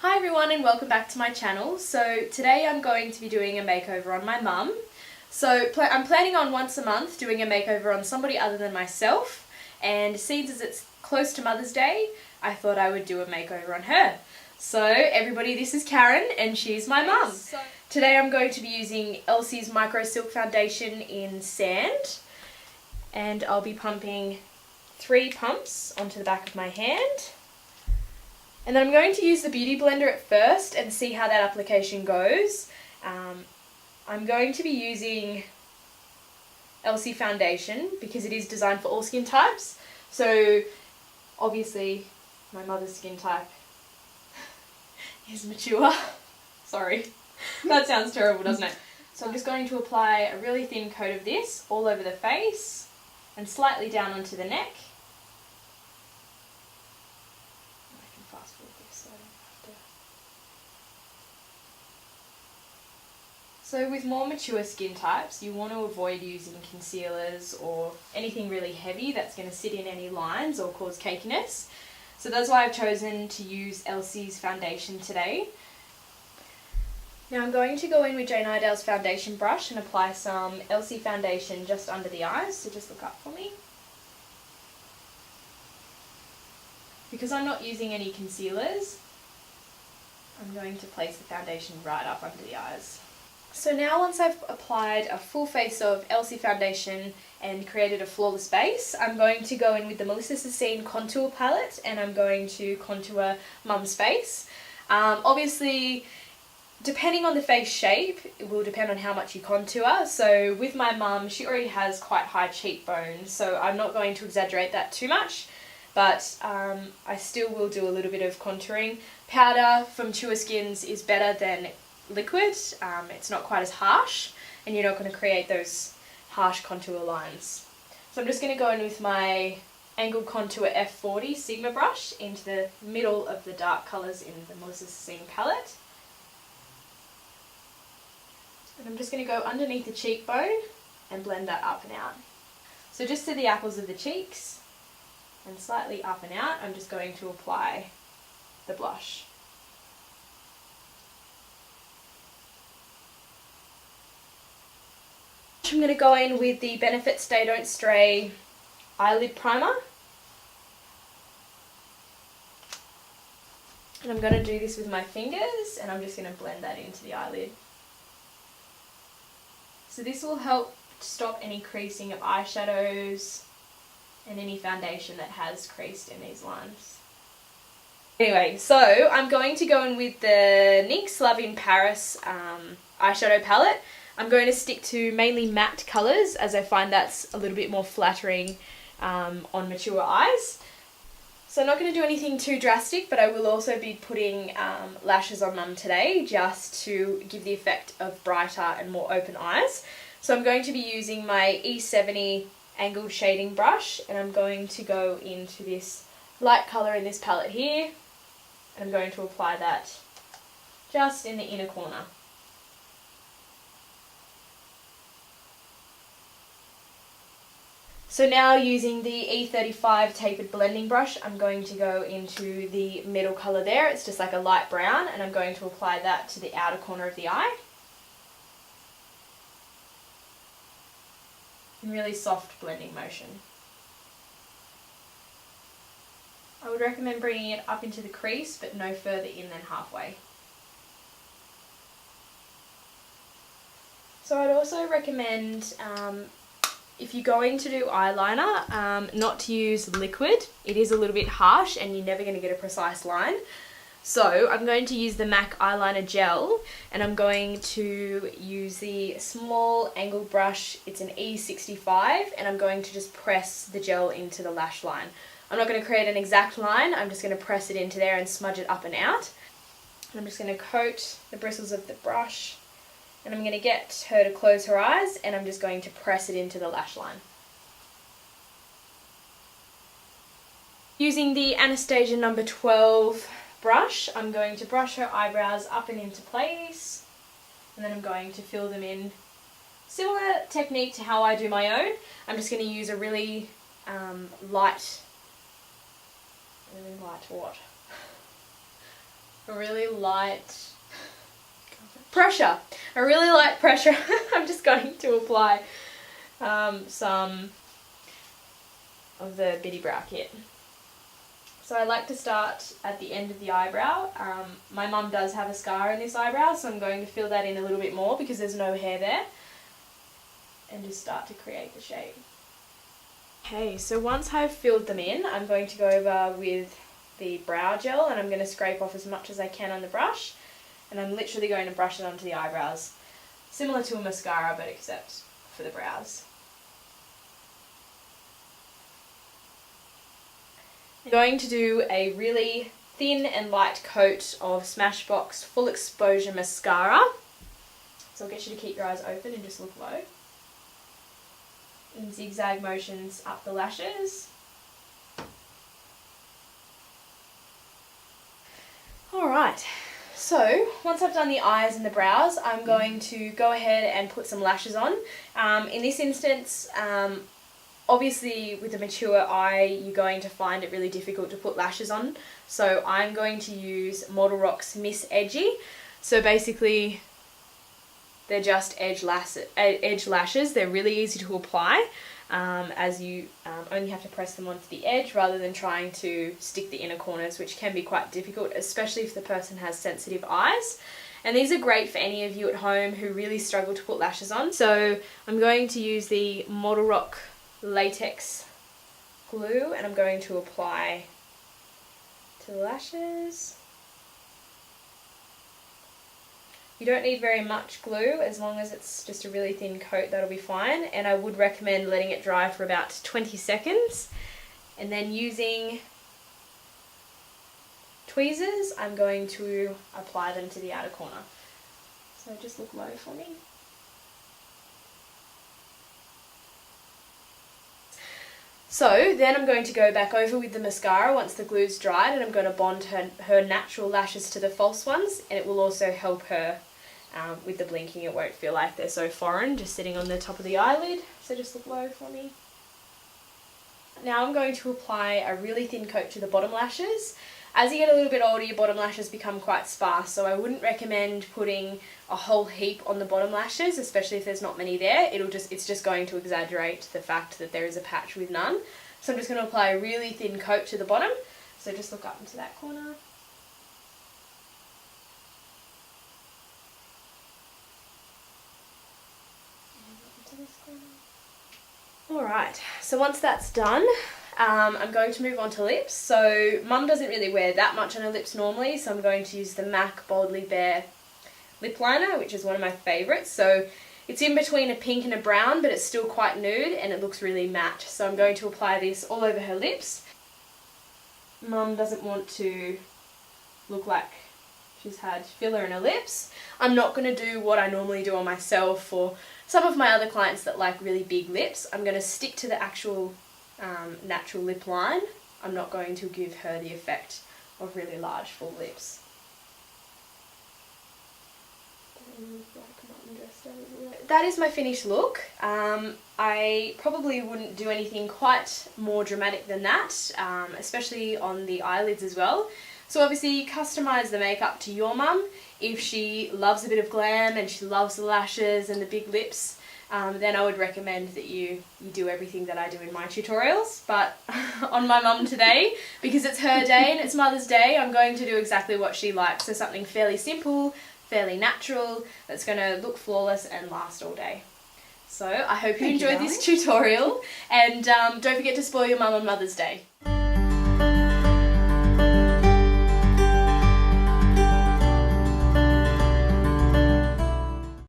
Hi everyone and welcome back to my channel. So today I'm going to be doing a makeover on my mum. So I'm planning on once a month doing a makeover on somebody other than myself, and since as it's close to Mother's Day, I thought I would do a makeover on her. So everybody, this is Karen and she's my mum. Today I'm going to be using Elcie's Micro Silk Foundation in Sand, and I'll be pumping 3 pumps onto the back of my hand. And then I'm going to use the Beauty Blender at first and see how that application goes. I'm going to be using Elcie foundation because it is designed for all skin types. So obviously my mother's skin type is mature. Sorry, that sounds terrible, doesn't it? So I'm just going to apply a really thin coat of this all over the face and slightly down onto the neck. So with more mature skin types, you want to avoid using concealers or anything really heavy that's going to sit in any lines or cause cakiness. So that's why I've chosen to use Elcie's foundation today. Now I'm going to go in with Jane Iredale's foundation brush and apply some Elcie foundation just under the eyes, so just look up for me. Because I'm not using any concealers, I'm going to place the foundation right up under the eyes. So now once I've applied a full face of Elcie foundation and created a flawless base, I'm going to go in with the Sassine contour palette and I'm going to contour Mum's face. Obviously, depending on the face shape, it will depend on how much you contour. So with my mum, she already has quite high cheekbones, so I'm not going to exaggerate that too much. But I still will do a little bit of contouring. Powder from mature skins is better than liquid. It's not quite as harsh and you're not going to create those harsh contour lines. So I'm just going to go in with my Angled Contour F40 Sigma brush into the middle of the dark colours in the Sassine palette. And I'm just going to go underneath the cheekbone and blend that up and out. So just to the apples of the cheeks and slightly up and out, I'm just going to apply the blush. I'm going to go in with the Benefit Stay Don't Stray eyelid primer. And I'm going to do this with my fingers and I'm just going to blend that into the eyelid. So this will help stop any creasing of eyeshadows and any foundation that has creased in these lines. Anyway, so I'm going to go in with the Nyx Paris eyeshadow palette. I'm going to stick to mainly matte colours as I find that's a little bit more flattering on mature eyes. So I'm not going to do anything too drastic, but I will also be putting lashes on Mum today just to give the effect of brighter and more open eyes. So I'm going to be using my E70 angled shading brush and I'm going to go into this light colour in this palette here. And I'm going to apply that just in the inner corner. So now using the E35 tapered blending brush, I'm going to go into the middle colour there. It's just like a light brown and I'm going to apply that to the outer corner of the eye. In really soft blending motion. I would recommend bringing it up into the crease but no further in than halfway. So I'd also recommend if you're going to do eyeliner, not to use liquid. It is a little bit harsh and you're never going to get a precise line. So I'm going to use the MAC eyeliner gel and I'm going to use the small angled brush. It's an E65 and I'm going to just press the gel into the lash line. I'm not going to create an exact line, I'm just going to press it into there and smudge it up and out. And I'm just going to coat the bristles of the brush. And I'm going to get her to close her eyes and I'm just going to press it into the lash line. Using the Anastasia number 12 brush, I'm going to brush her eyebrows up and into place. And then I'm going to fill them in. Similar technique to how I do my own. I'm just going to use a really light what? a really light pressure. A really light pressure. I'm just going to apply some of the Bitty Brow Kit. So I like to start at the end of the eyebrow. My mum does have a scar in this eyebrow, so I'm going to fill that in a little bit more because there's no hair there. And just start to create the shape. Okay, so once I've filled them in, I'm going to go over with the brow gel and I'm going to scrape off as much as I can on the brush. And I'm literally going to brush it onto the eyebrows. Similar to a mascara, but except for the brows. I'm going to do a really thin and light coat of Smashbox Full Exposure Mascara. So I'll get you to keep your eyes open and just look low. In zigzag motions up the lashes. Alright, so once I've done the eyes and the brows, I'm going to go ahead and put some lashes on. In this instance, obviously with a mature eye, you're going to find it really difficult to put lashes on. So I'm going to use Model Rock's Miss Edgy. So basically, they're just edge lashes. They're really easy to apply as you only have to press them onto the edge rather than trying to stick the inner corners, which can be quite difficult, especially if the person has sensitive eyes. And these are great for any of you at home who really struggle to put lashes on. So I'm going to use the Model Rock latex glue and I'm going to apply to the lashes. You don't need very much glue, as long as it's just a really thin coat, that'll be fine. And I would recommend letting it dry for about 20 seconds. And then using tweezers, I'm going to apply them to the outer corner. So just look low for me. So then I'm going to go back over with the mascara once the glue's dried and I'm going to bond her natural lashes to the false ones, and it will also help her with the blinking. It won't feel like they're so foreign just sitting on the top of the eyelid. So just look low for me. Now I'm going to apply a really thin coat to the bottom lashes. As you get a little bit older, your bottom lashes become quite sparse, so I wouldn't recommend putting a whole heap on the bottom lashes, especially if there's not many there. It's just going to exaggerate the fact that there is a patch with none. So I'm just going to apply a really thin coat to the bottom. So just look up into that corner. Alright, so once that's done, I'm going to move on to lips. So Mum doesn't really wear that much on her lips normally, so I'm going to use the MAC Boldly Bare lip liner, which is one of my favourites. So it's in between a pink and a brown, but it's still quite nude and it looks really matte. So I'm going to apply this all over her lips. Mum doesn't want to look like she's had filler in her lips. I'm not going to do what I normally do on myself or some of my other clients that like really big lips. I'm going to stick to the actual natural lip line. I'm not going to give her the effect of really large full lips. That is my finished look. I probably wouldn't do anything quite more dramatic than that, especially on the eyelids as well. So obviously customise the makeup to your mum. If she loves a bit of glam and she loves the lashes and the big lips, then I would recommend that you do everything that I do in my tutorials. But on my mum today, because it's her day and it's Mother's Day, I'm going to do exactly what she likes. So something fairly simple, fairly natural, that's going to look flawless and last all day. So I hope you enjoyed this tutorial, and don't forget to spoil your mum on Mother's Day.